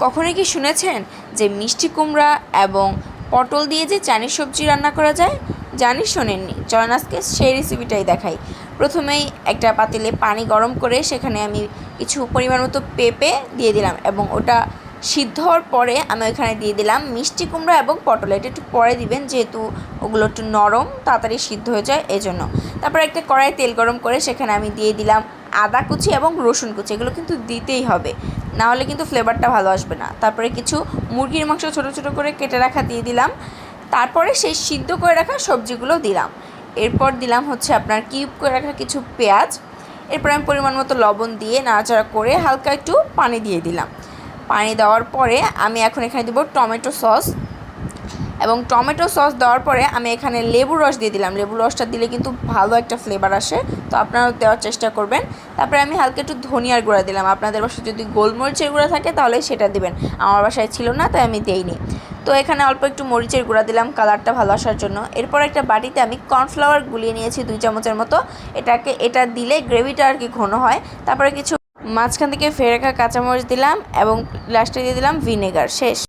কখনো কি শুনেছেন যে মিষ্টি কুমড়া এবং পটল দিয়ে যে চাইনিজ সবজি রান্না করা যায়? শোনেননি? চলেন আজকে সেই রেসিপিটাই দেখাই। প্রথমেই একটা পাতিলে পানি গরম করে সেখানে আমি কিছু পরিমাণ মতো পেঁপে দিয়ে দিলাম এবং ওটা সিদ্ধ হওয়ার পরে আমি ওইখানে দিয়ে দিলাম মিষ্টি কুমড়া এবং পটল। এটা একটু পরে দিবেন, যেহেতু ওগুলো একটু নরম, তাড়াতাড়ি সিদ্ধ হয়ে যায় এজন্য। তারপর একটা কড়াই তেল গরম করে সেখানে আমি দিয়ে দিলাম আদা কুচি এবং রসুন কুচি। এগুলো কিন্তু দিতেই হবে, না হলে কিন্তু ফ্লেভারটা ভালো আসবে না। তারপরে কিছু মুরগির মাংস ছোটো ছোটো করে কেটে রাখা দিয়ে দিলাম। তারপরে সেই সিদ্ধ করে রাখা সবজিগুলো দিলাম। এরপর দিলাম হচ্ছে আপনার কিউব করে রাখা কিছু পেঁয়াজ। এরপর আমি পরিমাণ মতো লবণ দিয়ে নাড়াচাড়া করে হালকা একটু পানি দিয়ে দিলাম। পানি দেওয়ার পরে আমি এখন এখানে দেবো টমেটো সস, এবং টমেটো সস দেওয়ার পরে আমি এখানে লেবুর রস দিয়ে দিলাম। লেবুর রসটা দিলে কিন্তু ভালো একটা ফ্লেভার আসে, তো আপনারাও দেওয়ার চেষ্টা করবেন। তারপরে আমি হালকা একটু ধনিয়ার গুঁড়া দিলাম। আপনাদের বাসায় যদি গোলমরিচের গুঁড়া থাকে তাহলে সেটা দিবেন, আমার বাসায় ছিল না তাই আমি দেইনি। তো এখানে অল্প একটু মরিচের গুঁড়া দিলাম কালারটা ভালো আসার জন্য। এরপর একটা বাটিতে আমি কর্নফ্লাওয়ার গুলিয়ে নিয়েছি 2 চামচের মতো। এটা দিলে গ্রেভিটা আর কি ঘন হয়। তারপরে কিছু মাঝখান থেকে ফেলে রাখা কাঁচামরিচ দিলাম এবং লাস্টে দিয়ে দিলাম ভিনেগার। শেষ।